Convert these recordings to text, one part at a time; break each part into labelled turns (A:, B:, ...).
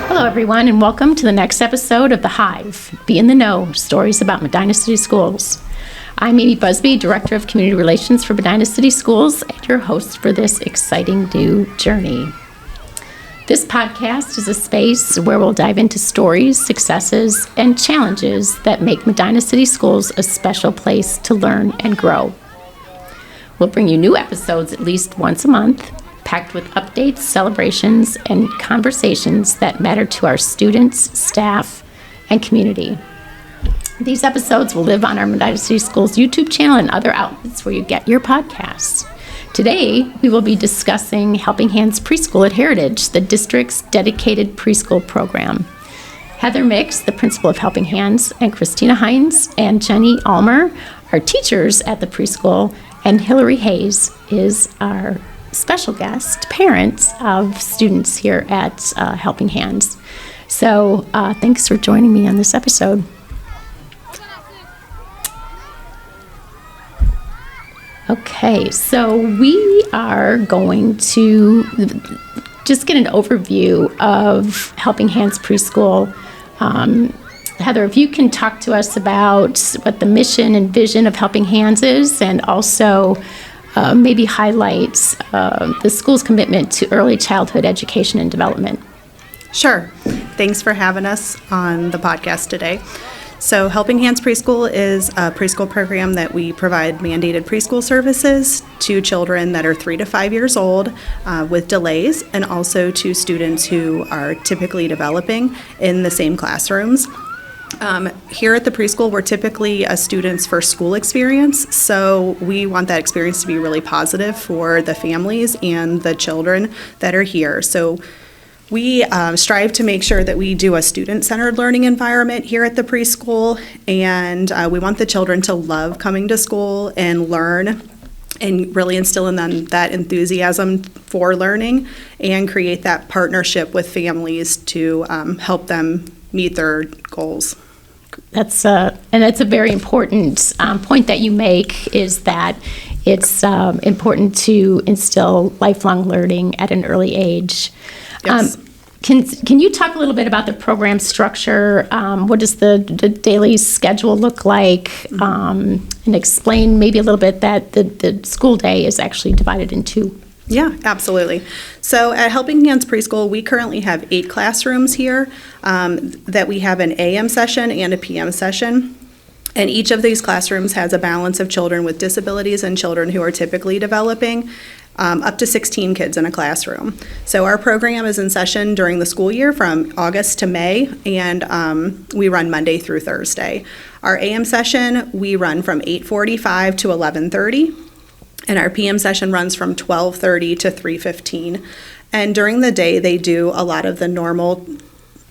A: Hello, everyone, and welcome to the next episode of The Hive, Be in the Know, Stories about Medina City Schools. I'm Amy Busby, Director of Community Relations for Medina City Schools, and your host for this exciting new journey. This podcast is a space where we'll dive into stories, successes, and challenges that make Medina City Schools a special place to learn and grow. We'll bring you new episodes at least once a month, packed with updates, celebrations, and conversations that matter to our students, staff, and community. These episodes will live on our Medina City Schools YouTube channel and other outlets where you get your podcasts. Today, we will be discussing Helping Hands Preschool at Heritage, the district's dedicated preschool program. Heather Mix, the principal of Helping Hands, and Christina Hines and Jenny Almer are teachers at the preschool, and Hillary Hayes is our special guest, parents of students here at Helping Hands. So thanks for joining me on this episode. Okay, so we are going to just get an overview of Helping Hands Preschool. Heather, if you can talk to us about what the mission and vision of Helping Hands is, and also maybe highlights the school's commitment to early childhood education and development.
B: Sure. Thanks for having us on the podcast today. So Helping Hands Preschool is a preschool program that we provide mandated preschool services to children that are 3 to 5 years old with delays, and also to students who are typically developing in the same classrooms. Here at the preschool, we're typically a student's first school experience, so we want that experience to be really positive for the families and the children that are here. So we strive to make sure that we do a student-centered learning environment here at the preschool, and we want the children to love coming to school and learn, and really instill in them that enthusiasm for learning and create that partnership with families to help them meet their goals.
A: That's a very important point that you make, is that it's important to instill lifelong learning at an early age.
B: Yes.
A: Can you talk a little bit about the program structure? What does the daily schedule look like? And explain maybe a little bit that the school day is actually divided in two.
B: Yeah, absolutely. So at Helping Hands Preschool, we currently have 8 classrooms here that we have an AM session and a PM session. And each of these classrooms has a balance of children with disabilities and children who are typically developing, up to 16 kids in a classroom. So our program is in session during the school year from August to May, and we run Monday through Thursday. Our AM session, we run from 8:45 to 11:30. And our PM session runs from 12:30 to 3:15. And during the day, they do a lot of the normal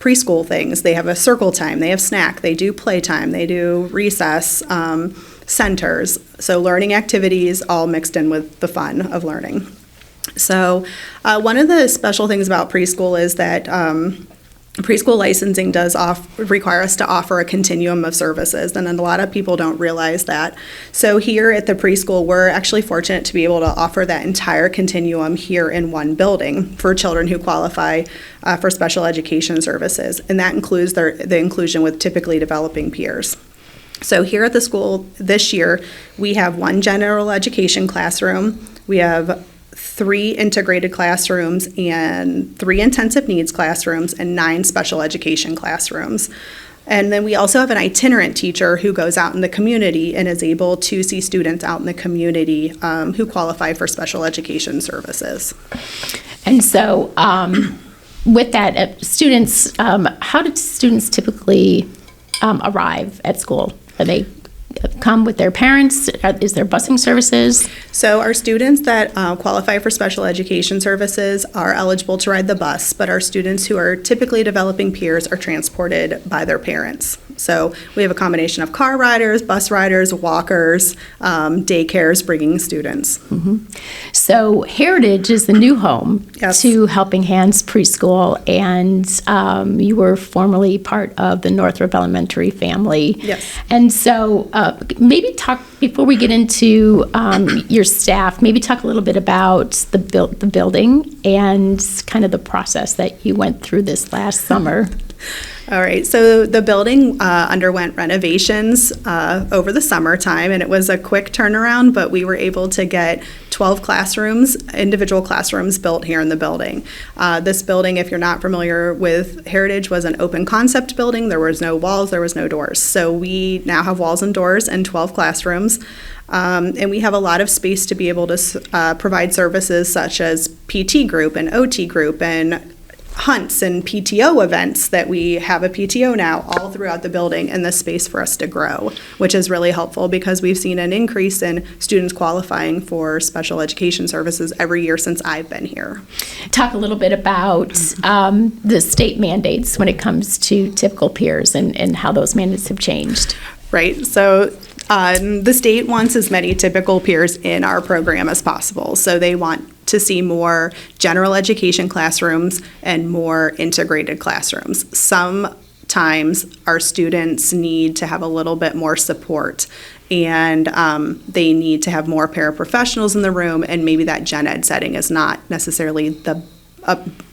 B: preschool things. They have a circle time, they have snack, they do playtime, they do recess, centers. So learning activities all mixed in with the fun of learning. So one of the special things about preschool is that preschool licensing does require us to offer a continuum of services, and a lot of people don't realize that. So here at the preschool, we're actually fortunate to be able to offer that entire continuum here in one building for children who qualify for special education services, and that includes the inclusion with typically developing peers. So here at the school this year, we have 1 general education classroom, we have 3 integrated classrooms and 3 intensive needs classrooms and 9 special education classrooms. And then we also have an itinerant teacher who goes out in the community and is able to see students out in the community who qualify for special education services.
A: And so with that, students, how do students typically arrive at school? Are they come with their parents? Is there busing services?
B: So our students that qualify for special education services are eligible to ride the bus, but our students who are typically developing peers are transported by their parents. So we have a combination of car riders, bus riders, walkers, daycares bringing students.
A: So Heritage is the new home
B: Yes.
A: to Helping Hands Preschool, and you were formerly part of the Northrop Elementary family.
B: Yes.
A: And so maybe talk, before we get into your staff, maybe talk a little bit about the building and kind of the process that you went through this last summer.
B: All right, so the building underwent renovations over the summertime, and it was a quick turnaround, but we were able to get 12 classrooms, individual classrooms built here in the building. This building, if you're not familiar with Heritage, was an open concept building. There was no walls, there was no doors. So we now have walls and doors and 12 classrooms. And we have a lot of space to be able to provide services such as PT group and OT group and hunts and PTO events, that we have a PTO now all throughout the building, and the space for us to grow, which is really helpful because we've seen an increase in students qualifying for special education services every year since I've been here.
A: Talk a little bit about the state mandates when it comes to typical peers and how those mandates have changed.
B: Right, so the state wants as many typical peers in our program as possible. So they want to see more general education classrooms and more integrated classrooms. Sometimes our students need to have a little bit more support, and they need to have more paraprofessionals in the room, and maybe that gen ed setting is not necessarily the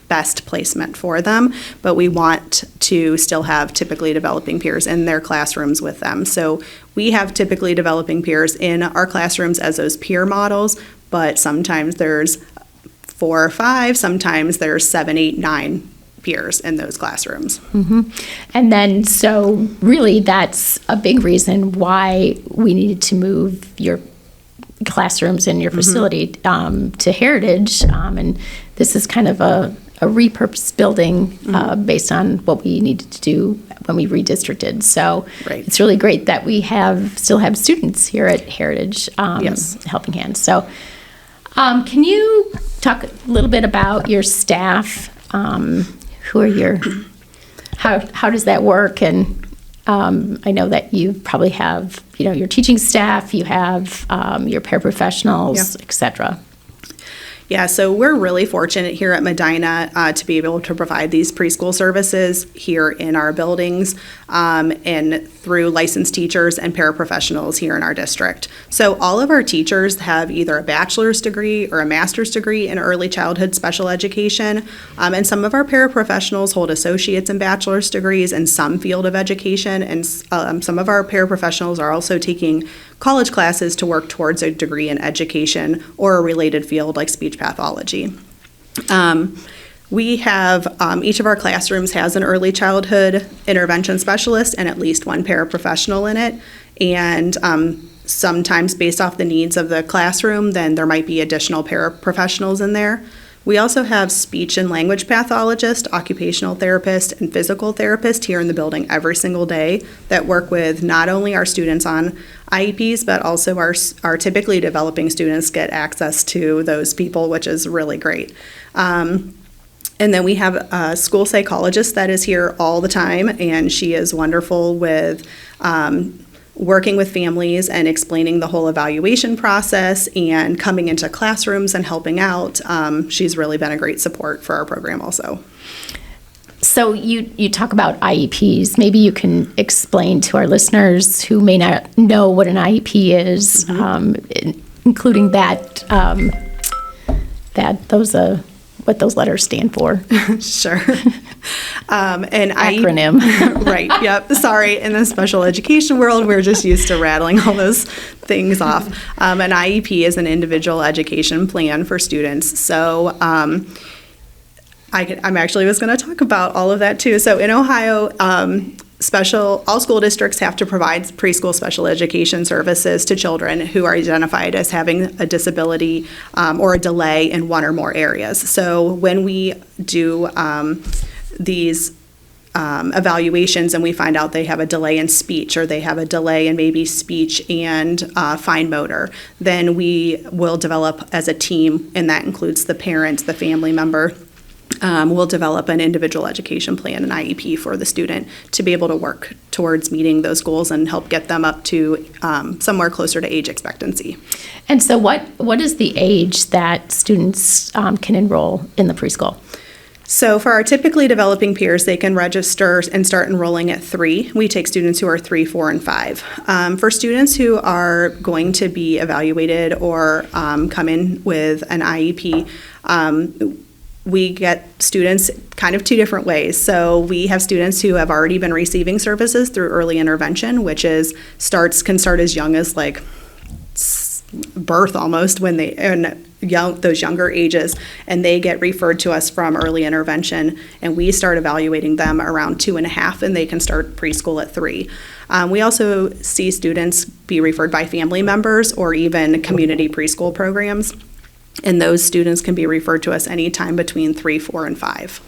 B: best placement for them, but we want to still have typically developing peers in their classrooms with them. So we have typically developing peers in our classrooms as those peer models, but sometimes there's 4 or 5, sometimes there's 7, 8, 9 peers in those classrooms.
A: And then, so really that's a big reason why we needed to move your classrooms in your facility to Heritage, and this is kind of a repurposed building based on what we needed to do when we redistricted. So
B: Right.
A: it's really great that we still have students here at Heritage
B: Yes.
A: Helping Hands. So can you talk a little bit about your staff? Who are how does that work? And I know that you probably have, your teaching staff, you have your paraprofessionals, et cetera.
B: Yeah, so we're really fortunate here at Medina to be able to provide these preschool services here in our buildings and through licensed teachers and paraprofessionals here in our district. So all of our teachers have either a bachelor's degree or a master's degree in early childhood special education, and some of our paraprofessionals hold associate's and bachelor's degrees in some field of education, and some of our paraprofessionals are also taking college classes to work towards a degree in education or a related field like speech pathology. We have, each of our classrooms has an early childhood intervention specialist and at least one paraprofessional in it. And sometimes based off the needs of the classroom, then there might be additional paraprofessionals in there. We also have speech and language pathologist, occupational therapist, and physical therapist here in the building every single day that work with not only our students on IEPs, but also our typically developing students get access to those people, which is really great. And then we have a school psychologist that is here all the time, and she is wonderful with working with families and explaining the whole evaluation process and coming into classrooms and helping out. She's really been a great support for our program also.
A: So you talk about IEPs. Maybe you can explain to our listeners who may not know what an IEP is, including what those letters stand for.
B: Sure. An
A: Acronym.
B: Right, yep, sorry. In the special education world, we're just used to rattling all those things off. An IEP is an individual education plan for students. So I'm actually was going to talk about all of that too. So in Ohio, all school districts have to provide preschool special education services to children who are identified as having a disability or a delay in one or more areas. So when we do these evaluations and we find out they have a delay in speech or they have a delay in maybe speech and fine motor, then we will develop as a team, and that includes the parent, the family member. We'll develop an individual education plan, an IEP for the student to be able to work towards meeting those goals and help get them up to somewhere closer to age expectancy.
A: And so what is the age that students can enroll in the preschool?
B: So for our typically developing peers, they can register and start enrolling at 3. We take students who are 3, 4, and 5. For students who are going to be evaluated or come in with an IEP, we get students kind of 2 different ways. So we have students who have already been receiving services through early intervention, which is can start as young as like birth almost, when they those younger ages, and they get referred to us from early intervention, and we start evaluating them around 2.5, and they can start preschool at 3. We also see students be referred by family members or even community preschool programs, and those students can be referred to us anytime between 3, 4, and 5.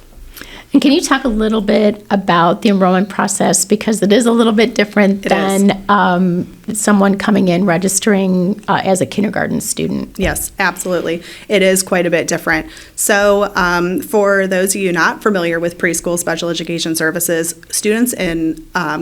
A: And can you talk a little bit about the enrollment process, because it is a little bit different than someone coming in registering as a kindergarten student?
B: Yes, absolutely. It is quite a bit different. So for those of you not familiar with preschool special education services, students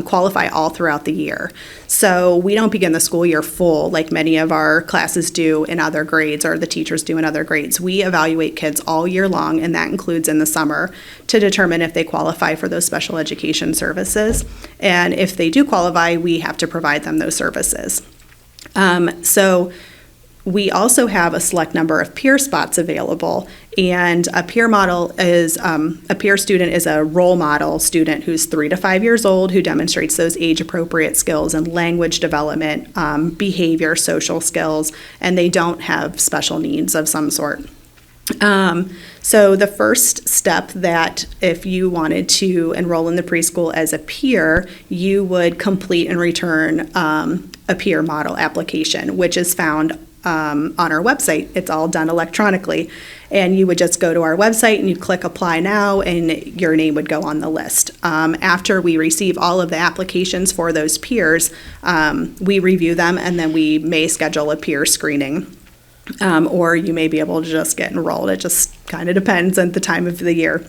B: qualify all throughout the year. So we don't begin the school year full like many of our classes do in other grades or the teachers do in other grades. We evaluate kids all year long, and that includes in the summer, to determine if they qualify for those special education services. And if they do qualify, we have to provide them those services. So we also have a select number of peer spots available, and a peer model is a peer student is a role model student who's 3 to 5 years old, who demonstrates those age-appropriate skills and language development, behavior, social skills, and they don't have special needs of some sort. So the first step, that if you wanted to enroll in the preschool as a peer, you would complete and return a peer model application, which is found on our website. It's all done electronically, and you would just go to our website and you'd click apply now, and your name would go on the list. After we receive all of the applications for those peers, we review them, and then we may schedule a peer screening. Or you may be able to just get enrolled. It just kind of depends on the time of the year.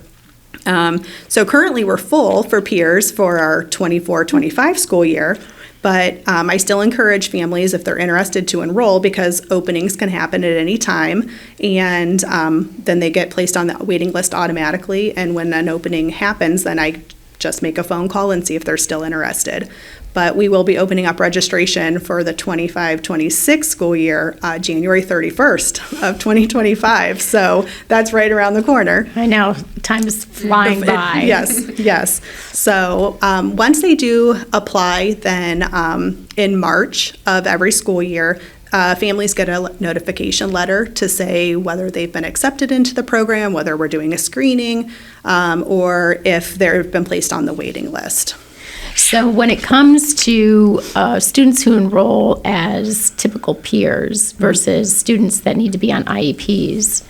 B: So currently we're full for peers for our 24-25 school year, but I still encourage families, if they're interested, to enroll, because openings can happen at any time, and then they get placed on the waiting list automatically, and when an opening happens, then I just make a phone call and see if they're still interested. But we will be opening up registration for the 25-26 school year January 31st of 2025. So that's right around the corner.
A: I know, time is flying by.
B: Yes. So once they do apply, then in March of every school year, families get a notification letter to say whether they've been accepted into the program, whether we're doing a screening, or if they've been placed on the waiting list.
A: So when it comes to students who enroll as typical peers versus students that need to be on IEPs,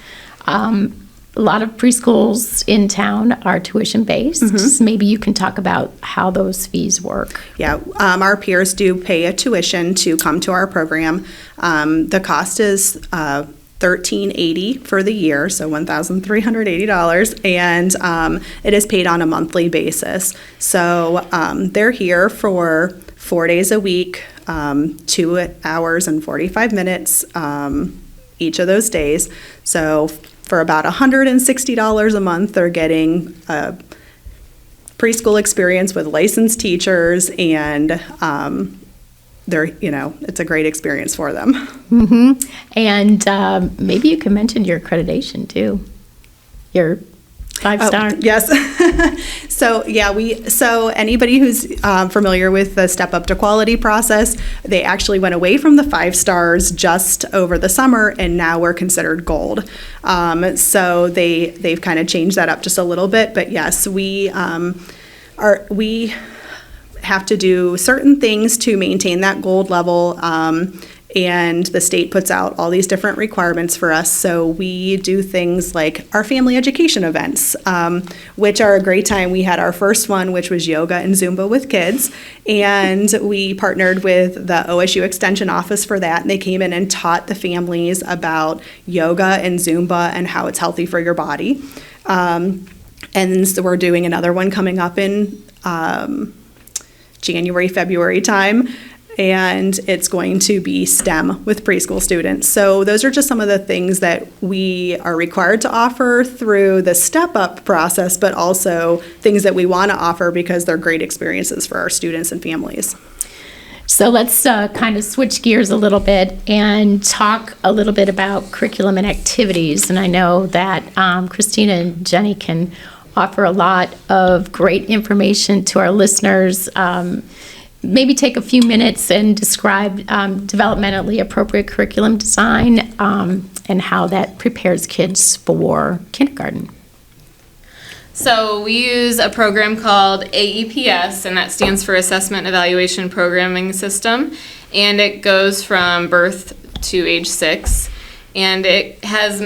A: a lot of preschools in town are tuition-based. Mm-hmm. Maybe you can talk about how those fees work.
B: Yeah, our peers do pay a tuition to come to our program. The cost is $1,380 for the year, so $1,380, and it is paid on a monthly basis. So they're here for 4 days a week, 2 hours and 45 minutes each of those days. So for about $160 a month, they're getting a preschool experience with licensed teachers, and it's a great experience for them.
A: Mm-hmm. And maybe you can mention your accreditation too. Your 5-star.
B: Yes. So anybody who's familiar with the Step Up to Quality process, they actually went away from the 5 stars just over the summer, and now we're considered gold. So they've kind of changed that up just a little bit, but yes, we have to do certain things to maintain that gold level. and the state puts out all these different requirements for us. So we do things like our family education events, which are a great time. We had our first one, which was yoga and Zumba with kids, and we partnered with the OSU Extension Office for that, and they came in and taught the families about yoga and Zumba and how it's healthy for your body. And so we're doing another one coming up in January, February time, and it's going to be STEM with preschool students. So those are just some of the things that we are required to offer through the step-up process, but also things that we want to offer because they're great experiences for our students and families.
A: So let's kind of switch gears a little bit and talk a little bit about curriculum and activities. And I know that Christina and Jenny can offer a lot of great information to our listeners. Maybe take a few minutes and describe developmentally appropriate curriculum design and how that prepares kids for kindergarten.
C: So we use a program called AEPS, and that stands for Assessment Evaluation Programming System, and it goes from birth to age 6, and it has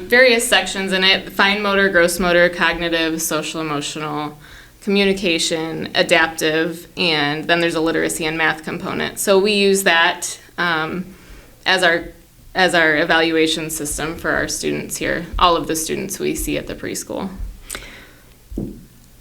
C: various sections in it: fine motor, gross motor, cognitive, social emotional, communication, adaptive, and then there's a literacy and math component. So we use that as our evaluation system for our students here, all of the students we see at the preschool.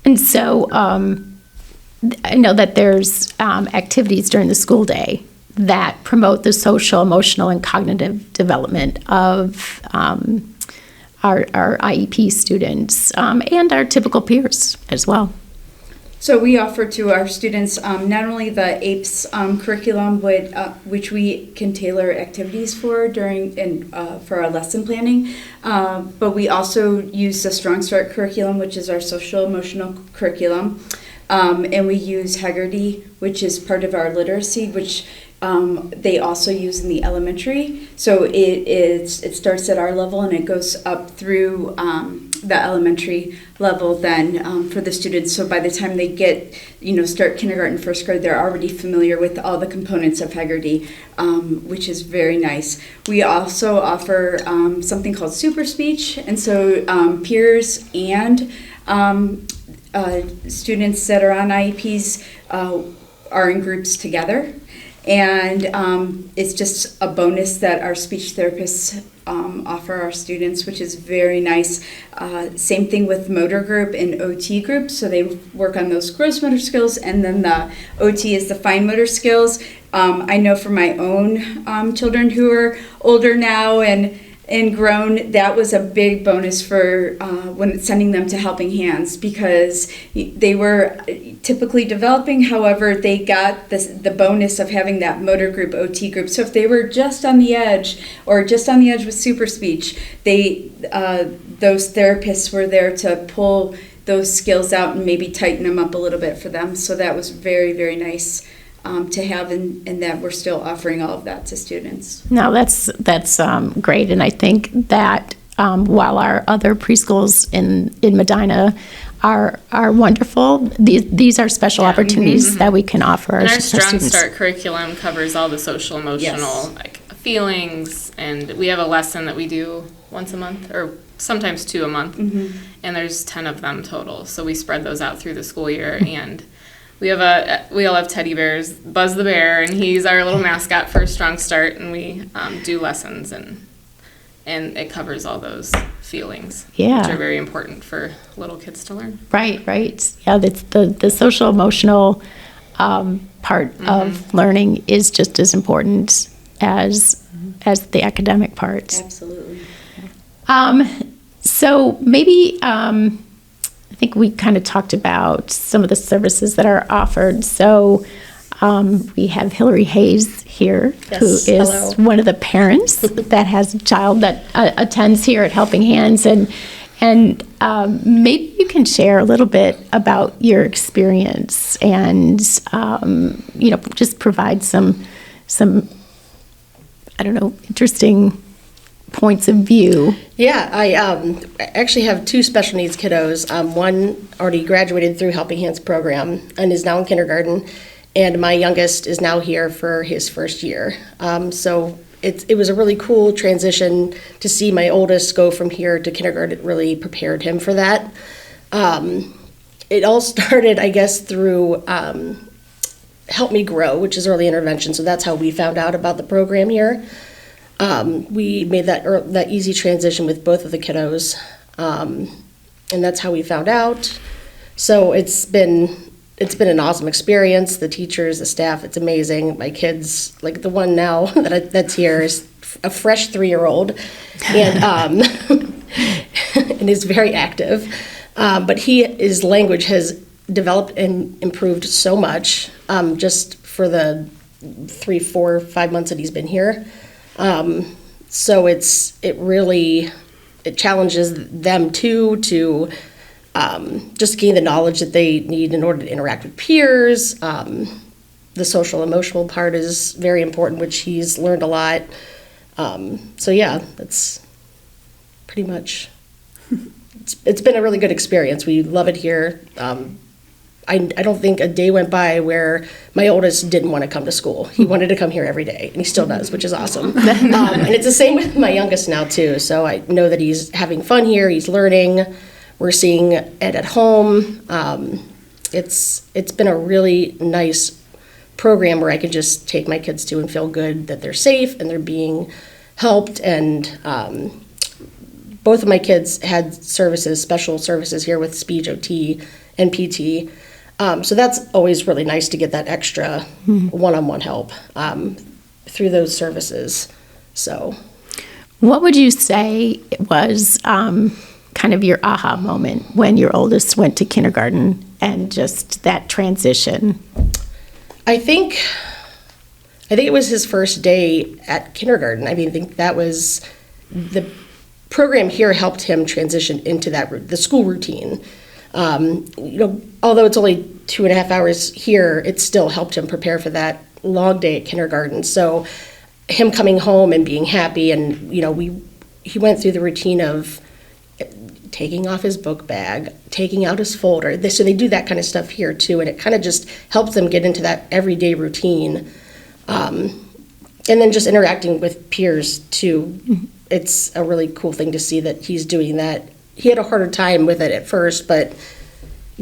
A: And so I know that there's activities during the school day that promote the social, emotional, and cognitive development of our IEP students and our typical peers as well.
D: So we offer to our students not only the APES curriculum, which we can tailor activities for during and for our lesson planning, but we also use the Strong Start curriculum, which is our social emotional curriculum, and we use Haggerty, which is part of our literacy, which they also use in the elementary. So it starts at our level and it goes up through the elementary level then for the students. So by the time they get, start kindergarten, first grade, they're already familiar with all the components of Haggerty, which is very nice. We also offer something called super speech, and so peers and students that are on IEPs are in groups together. And it's just a bonus that our speech therapists offer our students, which is very nice. Same thing with motor group and OT group. So they work on those gross motor skills, and then the OT is the fine motor skills. I know for my own children who are older now and grown, that was a big bonus for when sending them to Helping Hands, because they were typically developing. However, they got the bonus of having that motor group, OT group. So if they were just on the edge or just on the edge with super speech, those therapists were there to pull those skills out and maybe tighten them up a little bit for them. So that was very, very nice to have, and that we're still offering all of that to students.
A: No, that's great, and I think that while our other preschools in Medina are wonderful, these are special opportunities that we can offer
C: and
A: our
C: Strong
A: students.
C: Start curriculum covers all the social emotional like feelings, and we have a lesson that we do once a month or sometimes 2 a month, and there's 10 of them total. So we spread those out through the school year, and we all have teddy bears, Buzz the Bear, and he's our little mascot for Strong Start, and we do lessons, and it covers all those feelings, which are very important for little kids to learn. Right.
A: Yeah, that's the social emotional part of learning is just as important as the academic part.
D: Absolutely.
A: So maybe I think we kind of talked about some of the services that are offered. So we have Hillary Hayes here, who is one of the parents that has a child that attends here at Helping Hands, and maybe you can share a little bit about your experience and just provide some interesting points of view.
E: Yeah, I actually have 2 special needs kiddos. One already graduated through Helping Hands program and is now in kindergarten, And my youngest is now here for his first year. So it was a really cool transition to see my oldest go from here to kindergarten. It really prepared him for that. It all started, I guess, through Help Me Grow, which is early intervention. So that's how we found out about the program here. We made that easy transition with both of the kiddos, and that's how we found out. So it's been an awesome experience. The teachers, the staff, it's amazing. My kids, like the one now that's here, is a fresh 3-year-old, and and is very active. But his language has developed and improved so much just for the 3, 4, 5 months that he's been here. So it really challenges them too to just gain the knowledge that they need in order to interact with peers. The social emotional part is very important, which he's learned a lot. So yeah, that's pretty much. It's been a really good experience. We love it here. I don't think a day went by where my oldest didn't want to come to school. He wanted to come here every day, and he still does, which is awesome. And it's the same with my youngest now, too. So I know that he's having fun here. He's learning. We're seeing it at home. It's been a really nice program where I can just take my kids to and feel good that they're safe and they're being helped. And both of my kids had special services here with speech, OT, and PT. So that's always really nice to get that extra one-on-one help through those services. So,
A: what would you say was kind of your aha moment when your oldest went to kindergarten and just that transition?
E: I think it was his first day at kindergarten. I think that was the program here helped him transition into the school routine. Although it's only 2.5 hours here, it still helped him prepare for that long day at kindergarten. So him coming home and being happy, and he went through the routine of taking off his book bag, taking out his folder. So they do that kind of stuff here too, and it kind of just helps them get into that everyday routine. And then just interacting with peers too. It's a really cool thing to see that he's doing that. He had a harder time with it at first, but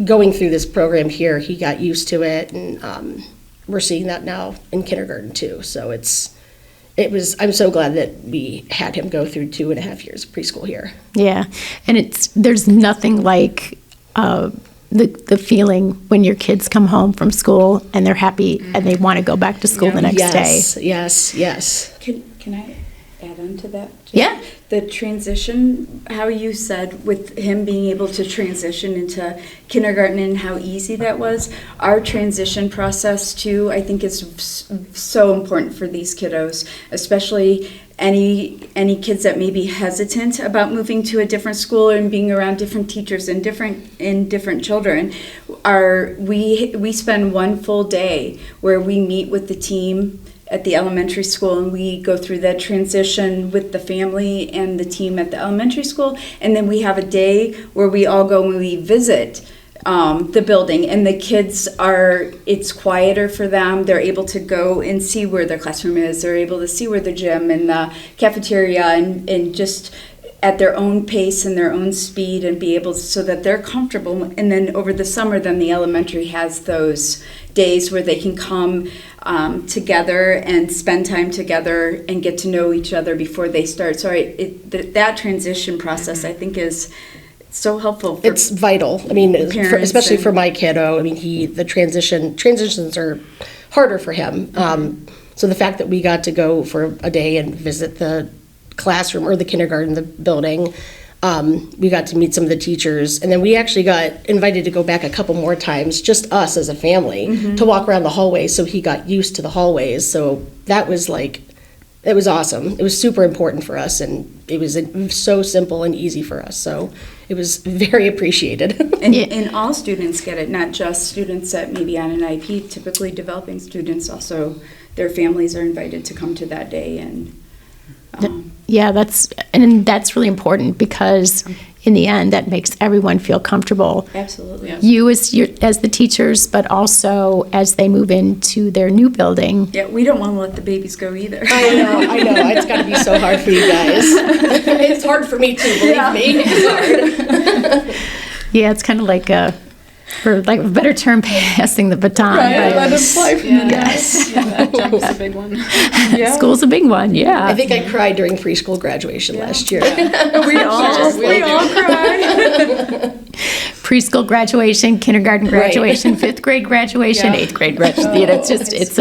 E: going through this program here, he got used to it, and we're seeing that now in kindergarten too. So I'm so glad that we had him go through 2.5 years of preschool here.
A: Yeah, and there's nothing like the feeling when your kids come home from school and they're happy and they want to go back to school the next day.
E: Yes.
D: Can I add on to that?
A: Yeah.
D: The transition, how you said with him being able to transition into kindergarten and how easy that was, our transition process too, I think is so important for these kiddos, especially any kids that may be hesitant about moving to a different school and being around different teachers and different children. We spend one full day where we meet with the team at the elementary school, and we go through that transition with the family and the team at the elementary school, and then we have a day where we all go and we visit the building, and the kids it's quieter for them. They're able to go and see where their classroom is. They're able to see where the gym and the cafeteria and just at their own pace and their own speed, and be able so that they're comfortable. And then over the summer, then the elementary has those days where they can come together and spend time together and get to know each other before they start. So that transition process, I think, is so helpful.
E: It's vital. Especially for my kiddo. The transitions are harder for him. So the fact that we got to go for a day and visit the classroom or the kindergarten, the building, we got to meet some of the teachers, and then we actually got invited to go back a couple more times, just us as a family, to walk around the hallways, so he got used to the hallways. So that was it was awesome. It was super important for us, and it was so simple and easy for us. So it was very appreciated.
D: And all students get it, not just students that may be on an IEP. Typically developing students also, their families are invited to come to that day. And
A: yeah, that's really important, because in the end, that makes everyone feel comfortable.
D: Absolutely.
A: You as the teachers, but also as they move into their new building.
D: Yeah, we don't want to let the babies go either.
E: I know. It's got to be so hard for you guys. It's hard for me too, believe me. It's hard.
A: Yeah, it's kind of like for like a better term, passing the baton.
D: Right,
A: but-
D: let us fly from the nest.
C: Yeah, that jump's a big one.
D: Yeah.
A: School's a big one, yeah.
E: I think I cried during preschool graduation last year.
D: We all cry.
A: Preschool graduation, kindergarten graduation, fifth grade graduation, eighth grade graduation. You know, it's just it's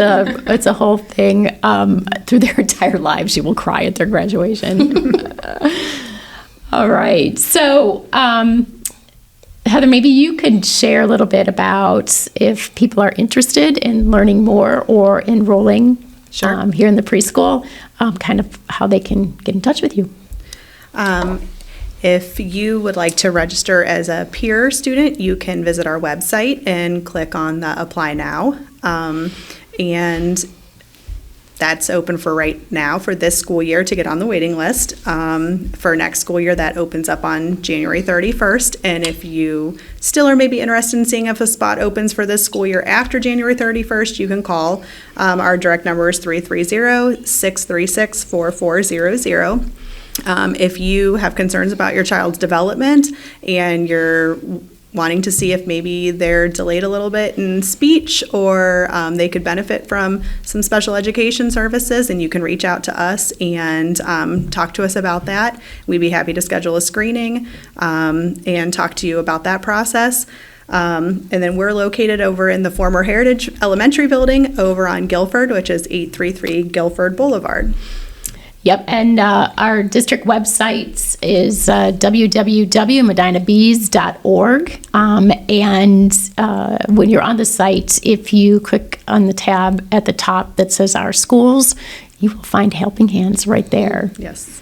A: a whole thing. Through their entire lives, you will cry at their graduation. All right, so. Heather, maybe you could share a little bit about if people are interested in learning more or enrolling here in the preschool, kind of how they can get in touch with you.
B: If you would like to register as a peer student, you can visit our website and click on the Apply Now. And that's open for right now for this school year to get on the waiting list. For next school year, that opens up on January 31st. And if you still are maybe interested in seeing if a spot opens for this school year after January 31st, you can call. Our direct number is 330-636-4400. If you have concerns about your child's development and you're wanting to see if maybe they're delayed a little bit in speech or they could benefit from some special education services, and you can reach out to us and talk to us about that. We'd be happy to schedule a screening and talk to you about that process. And then we're located over in the former Heritage Elementary Building over on Guilford, which is 833 Guilford Boulevard.
A: Yep, and our district website is www.medinabees.org. And when you're on the site, if you click on the tab at the top that says Our Schools, you will find Helping Hands right there.
B: Yes.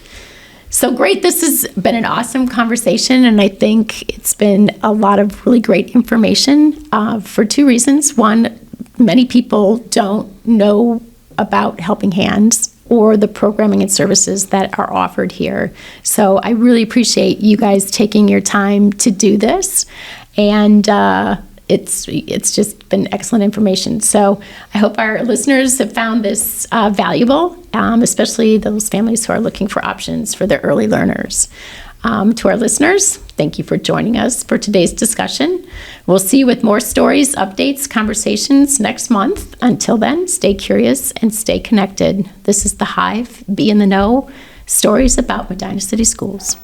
A: So great. This has been an awesome conversation, and I think it's been a lot of really great information for two reasons. One, many people don't know about Helping Hands or the programming and services that are offered here. So I really appreciate you guys taking your time to do this, and it's just been excellent information. So I hope our listeners have found this valuable, especially those families who are looking for options for their early learners. To our listeners, thank you for joining us for today's discussion. We'll see you with more stories, updates, conversations next month. Until then, stay curious and stay connected. This is The Hive, Be in the Know, stories about Medina City Schools.